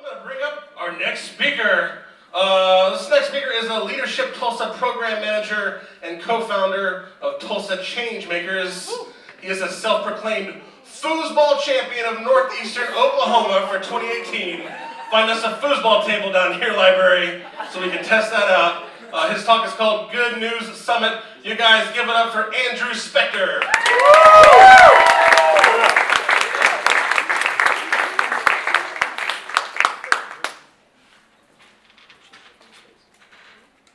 going to bring up our next speaker. This next speaker is a Leadership Tulsa Program Manager and co-founder of Tulsa Changemakers. He is a self-proclaimed foosball champion of Northeastern Oklahoma for 2018. Find us a foosball table down here, library, so we can test that out. His talk is called Good News Summit. You guys give it up for Andrew Spector.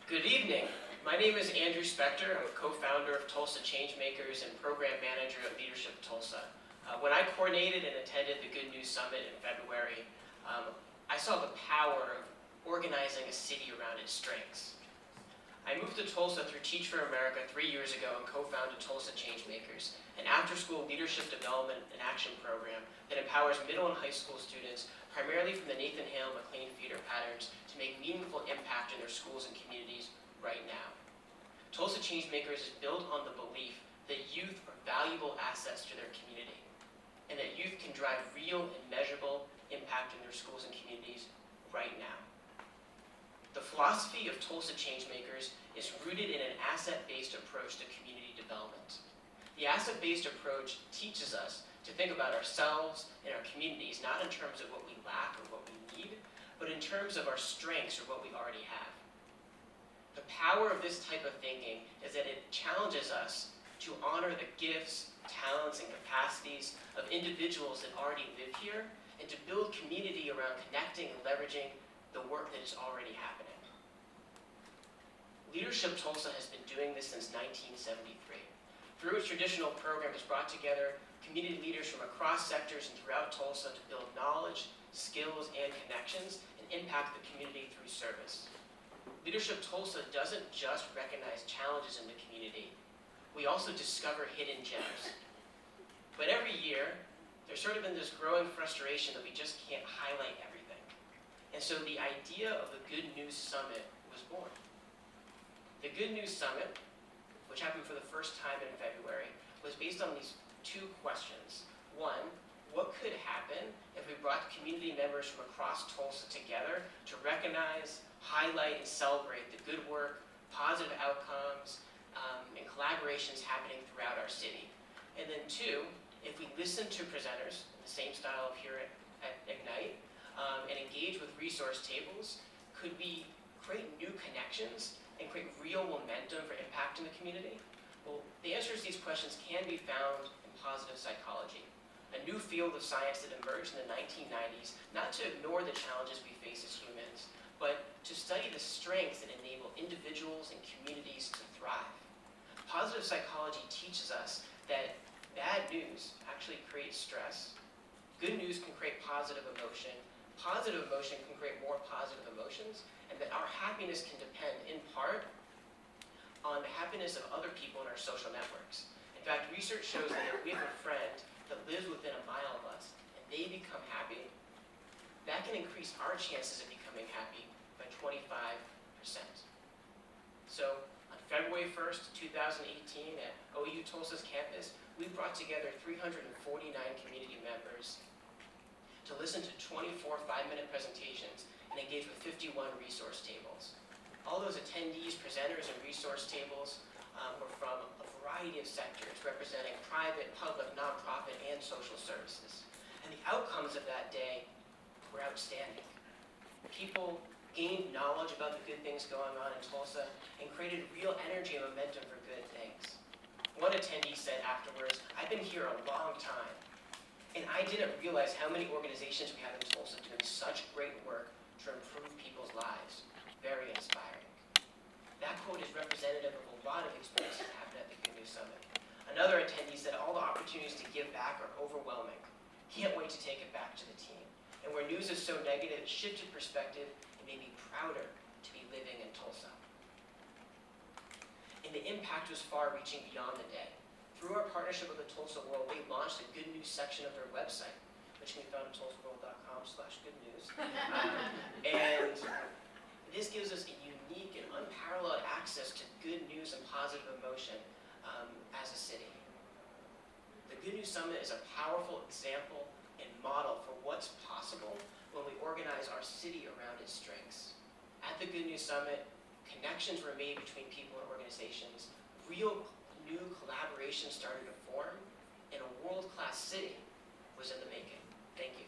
Good evening. My name is Andrew Spector. I'm a co-founder of Tulsa Changemakers and program manager at Leadership Tulsa. When I coordinated and attended the Good News Summit in February, I saw the power of organizing a city around its strengths. I moved to Tulsa through Teach for America 3 years ago and co-founded Tulsa Changemakers, an after-school leadership development and action program that empowers middle and high school students, primarily from the Nathan Hale McLean feeder patterns, to make meaningful impact in their schools and communities right now. Tulsa Changemakers is built on the belief that youth are valuable assets to their community, and that youth can drive real and measurable impact in their schools and communities right now. The philosophy of Tulsa Changemakers is rooted in an asset-based approach to community development. The asset-based approach teaches us to think about ourselves and our communities not in terms of what we lack or what we need, but in terms of our strengths or what we already have. The power of this type of thinking is that it challenges us to honor the gifts, talents, and capacities of individuals that already live here, and to build community around connecting and leveraging the work that is already happening. Leadership Tulsa has been doing this since 1973. Through its traditional program, it's brought together community leaders from across sectors and throughout Tulsa to build knowledge, skills, and connections, and impact the community through service. Leadership Tulsa doesn't just recognize challenges in the community. We also discover hidden gems. But every year, there's sort of been this growing frustration that we just can't highlight everything. And so the idea of the Good News Summit was born. The Good News Summit, which happened for the first time in February, was based on these two questions. One, what could happen if we brought community members from across Tulsa together to recognize, highlight, and celebrate the good work, positive outcomes, and collaborations happening throughout our city? And then two, if we listen to presenters, in the same style of here at Ignite, and engage with resource tables, could we create new connections and create real momentum for impact in the community? Well, the answers to these questions can be found in positive psychology, a new field of science that emerged in the 1990s, not to ignore the challenges we face as humans, but to study the strengths that enable individuals and communities to thrive. Positive psychology teaches us that bad news actually creates stress. Good news can create positive emotion. Positive emotion can create more positive emotions, and that our happiness can depend in part on the happiness of other people in our social networks. In fact, research shows that if we have a friend that lives within a mile of us and they become happy, that can increase our chances of becoming happy by 25%. So on February 1st, 2018 at OU Tulsa's campus, we brought together 349 community members to listen to 24 5-minute presentations and engage with 51 resource tables. All those attendees, presenters, and resource tables were from a variety of sectors representing private, public, nonprofit, and social services. And the outcomes of that day were outstanding. People gained knowledge about the good things going on in Tulsa and created real energy and momentum for good things. One attendee said afterwards, "I've been here a long time, and I didn't realize how many organizations we have in Tulsa doing such great work to improve people's lives. Very inspiring." That quote is representative of a lot of experiences that happened at the Good News Summit. Another attendee said, "All the opportunities to give back are overwhelming. Can't wait to take it back to the team. And where news is so negative, it shifted perspective and made me prouder to be living in Tulsa." And the impact was far-reaching beyond the day. Through our partnership with the Tulsa World, they launched a Good News section of their website, which can be found at tulsaworld.com/goodnews. And this gives us a unique and unparalleled access to good news and positive emotion as a city. The Good News Summit is a powerful example and model for what's possible when we organize our the Good News Summit, connections were made between people and organizations, real new collaborations started to form, and a world-class city was in the making. Thank you.